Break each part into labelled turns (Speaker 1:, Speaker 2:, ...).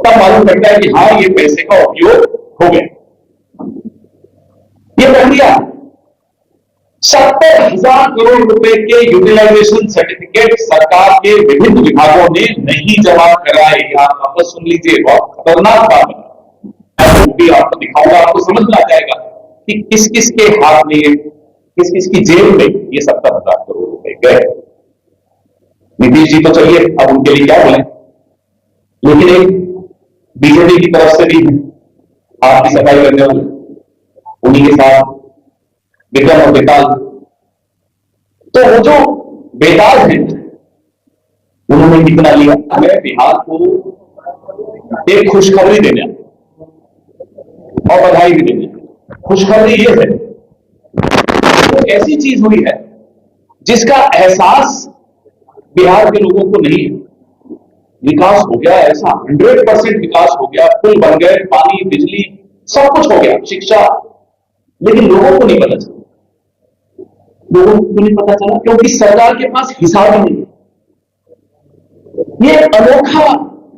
Speaker 1: तब मालूम पड़ता है कि हाँ ये पैसे का उपयोग हो गया। ये प्रक्रिया 70,000 करोड़ रुपए के यूटिलाइजेशन सर्टिफिकेट सरकार के विभिन्न विभागों ने नहीं जमा कराए। आप वापस सुन लीजिए, बहुत खतरनाक बात है। भी आपको दिखाऊंगा, आपको समझ में आ जाएगा कि किस किस के हाथ में, किस किस की जेब में ये 70,000 करोड़ रुपए गए। नीतीश जी तो चलिए अब उनके लिए क्या बोले, लेकिन एक बीजेपी की तरफ से भी हाथ की सफाई करने वाले, उन्हीं के साथ विक्रम और बेताल। तो वो जो बेताल है उन्होंने कितना लिया। हमें बिहार को एक खुशखबरी देने और बधाई भी देने। खुशखबरी ये है, तो ऐसी चीज हुई है जिसका एहसास बिहार के लोगों को नहीं है। विकास हो गया, ऐसा 100% विकास हो गया, पुल बन गए, पानी बिजली सब कुछ हो गया, शिक्षा, लेकिन लोगों को नहीं पता चला। लोगों को नहीं पता चला क्योंकि सरकार के पास हिसाब नहीं है। ये अनोखा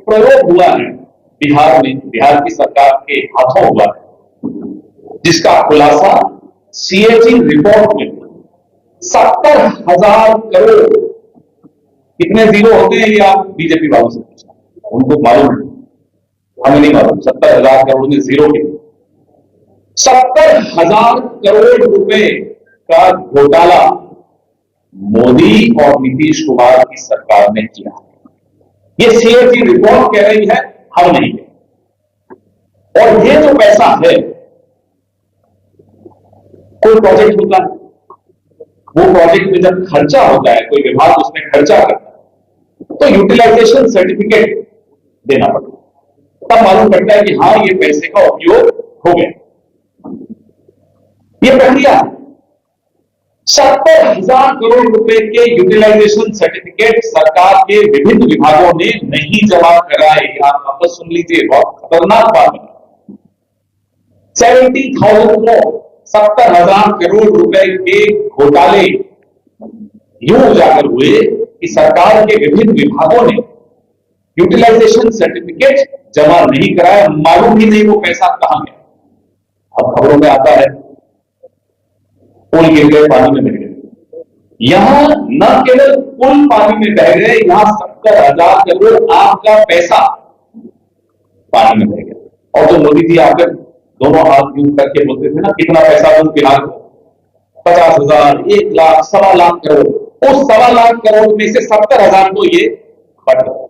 Speaker 1: प्रयोग हुआ है बिहार में, बिहार की सरकार के हाथों हुआ है, जिसका खुलासा सीएजी रिपोर्ट में 70,000 करोड़। कितने जीरो होते हैं ये आप बीजेपी वालों से पूछना, उनको मालूम है, हमें नहीं मालूम। 70,000 करोड़ में जीरो कितने? 70,000 करोड़ रुपए का घोटाला मोदी और नीतीश कुमार की सरकार ने किया। ये सीएजी रिपोर्ट कह रही है, हम नहीं है। और ये जो पैसा है, कोई प्रोजेक्ट होता है, वो प्रोजेक्ट में जब खर्चा होता है, कोई विभाग उसमें खर्चा करता है, तो यूटिलाइजेशन सर्टिफिकेट देना पड़ता है। तब मालूम पड़ता है कि हाँ ये पैसे का उपयोग हो गया। ये प्रक्रिया 70,000 करोड़ रुपए के यूटिलाइजेशन सर्टिफिकेट सरकार के विभिन्न विभागों ने नहीं जमा कराए। आप वापस सुन लीजिए, बहुत खतरनाक बात है। 70,000 करोड़, 70,000 करोड़ रुपए के घोटाले यूं उजागर हुए कि सरकार के विभिन्न विभागों ने यूटिलाइजेशन सर्टिफिकेट जमा नहीं कराया। मालूम ही नहीं वो पैसा कहां गया। अब खबरों में आता है पुल गिर गए, पानी में बह गए। यहां न केवल पुल पानी में बह गए, यहां 70,000 करोड़ आपका पैसा पानी में बह गया। और जो मोदी जी आकर दोनों हाथ यूं करके बोलते थे ना, कितना पैसा दूं बिहार को, 50,000, 1 लाख, 1.25 लाख करोड़। उस 1.25 लाख करोड़ में से 70,000 को ये बट गया।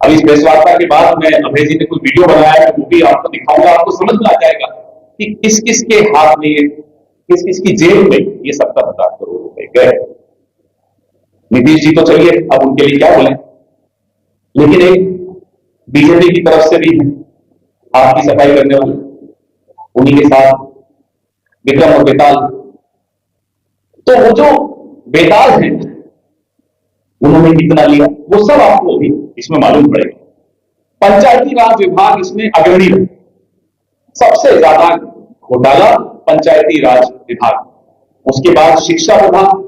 Speaker 1: अब इस बेसवार्ता के बाद मैं अभय जी ने कोई वीडियो बनाया है, वो भी आपको दिखाऊंगा, आपको समझ में आ जाएगा कि किस किस के हाथ में, किस किस की जेब में ये 70,000 करोड़ रुपए गए। नीतीश जी तो चलिए अब उनके लिए क्या बोले, लेकिन एक बीजेपी की तरफ से भी हाथ की सफाई करने वाले, उन्हीं के साथ विक्रम और बेताल। तो वो जो बेताल है उन्होंने कितना लिया, वो सब आपको भी इसमें मालूम पड़ेगा। पंचायती राज विभाग इसमें अग्रणी है। सबसे ज्यादा घोटाला पंचायती राज विभाग, उसके बाद शिक्षा विभाग,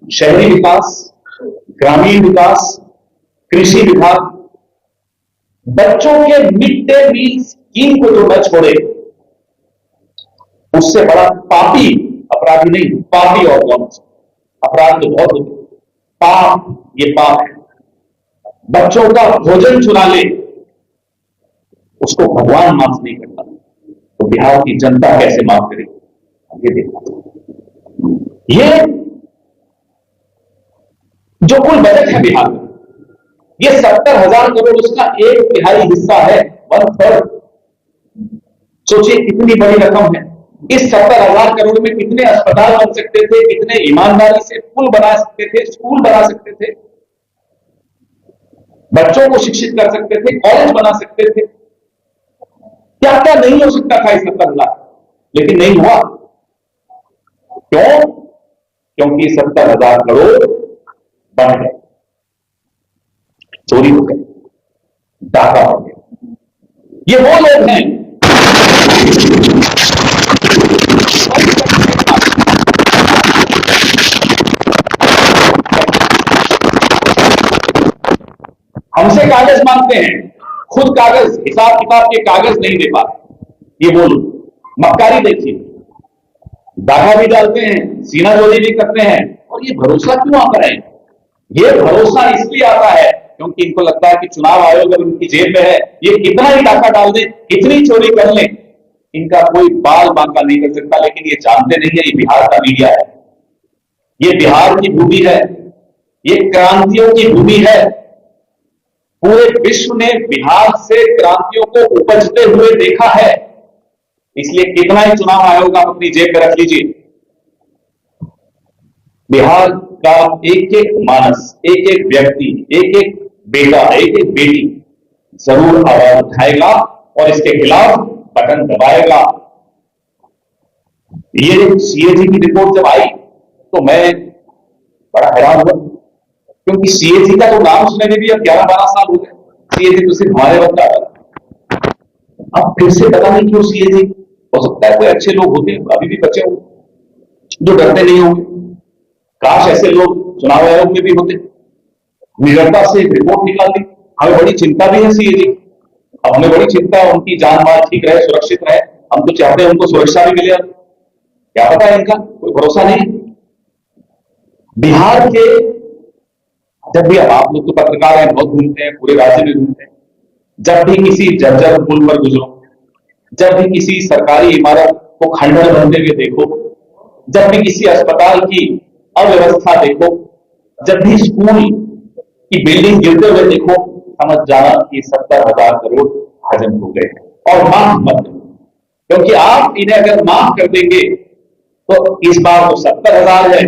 Speaker 1: शहरी विकास, ग्रामीण विकास, कृषि विभाग। बच्चों के मिड डे मील स्कीम को जो न छोड़े, उससे बड़ा पापी अपराधी नहीं, पापी और कौन। अपराध तो बहुत होते, पाप, ये पाप है। बच्चों का भोजन चुरा ले, उसको भगवान माफ नहीं करता, तो बिहार की जनता कैसे माफ करेगी? ये देखना। ये जो कुल बजट है बिहार में, ये 70,000 करोड़, उसका 1/3 हिस्सा है, 1/3। सोचिए कितनी बड़ी रकम है। इस 70,000 करोड़ में कितने अस्पताल बन सकते थे, कितने ईमानदारी से पुल बना सकते थे, स्कूल बना सकते थे, बच्चों को शिक्षित कर सकते थे, कॉलेज बना सकते थे, क्या क्या नहीं हो सकता था इस 70,000, लेकिन नहीं हुआ। क्यों? क्योंकि 70,000 करोड़ बन गए, चोरी हो गए, डाका हो गया। ये वो लोग हैं हमसे कागज मांगते हैं, खुद कागज, हिसाब किताब के कागज नहीं दे पाते। ये वो लोग मक्कारी देखिए, दागा भी डालते हैं, सीनाजोरी भी करते हैं, और ये भरोसा क्यों आता है? ये भरोसा इसलिए आता है क्योंकि इनको लगता है कि चुनाव आयोग अगर उनकी जेब में है, ये कितना ही डाका डाल दे, कितनी चोरी कर ले, इनका कोई बाल बांका नहीं कर सकता। लेकिन ये जानते नहीं है, ये बिहार का मीडिया है, ये बिहार की भूमि है, ये क्रांतियों की भूमि है। पूरे विश्व ने बिहार से क्रांतियों को उपजते हुए देखा है। इसलिए कितना ही चुनाव आयोग आप अपनी जेब में रख लीजिए, बिहार का एक एक मानस, एक एक व्यक्ति, एक एक बेटा, एक एक बेटी जरूर आवाज उठाएगा और इसके खिलाफ बटन दबाएगा। ये सीएजी की रिपोर्ट जब आई तो मैं बड़ा हैरान हुआ, क्योंकि सीएजी का तो नाम सुने में भी अब 11-12 साल हो गए। सीएजी तो सिर्फ हमारे वक्त आता, अब फिर से पता नहीं क्यों सीएजी। हो सकता है कोई अच्छे लोग होते अभी भी बचे होंगे जो डरते नहीं होंगे। काश ऐसे लोग चुनाव आयोग में भी होते, निडरता से रिपोर्ट निकाल दी। हमें बड़ी चिंता भी है सीएजी, अब हमें बड़ी चिंता है उनकी जान माल ठीक रहे, सुरक्षित रहे। हम तो चाहते हैं उनको सुरक्षा भी मिले, क्या पता है इनका कोई भरोसा नहीं। बिहार के जब भी, अब आप लोग तो पत्रकार हैं, बहुत घूमते हैं, पूरे राज्य में घूमते हैं, जब भी किसी जर्जर पुल पर गुजरो, जब भी किसी सरकारी इमारत को खंडर बनते हुए देखो, जब भी किसी अस्पताल की अव्यवस्था देखो, जब भी स्कूल की बिल्डिंग गिरते हुए देखो, समझ जाना कि 70,000 करोड़ हजम हो गए हैं। और माफ मत करो, क्योंकि आप इन्हें अगर माफ कर देंगे तो इस बार तो 70,000 है,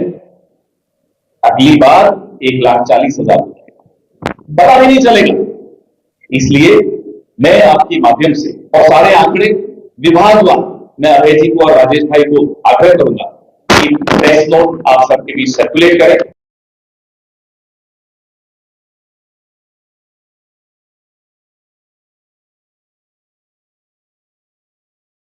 Speaker 1: अगली बार 1,40,000 हो जाएगा, पता भी नहीं चलेगा। इसलिए मैं आपके माध्यम से और सारे आंकड़े विभागवार मैं अभय जी को और राजेश भाई को आग्रह करूंगा कि प्रेस नोट आप सबके बीच सर्कुलेट करें।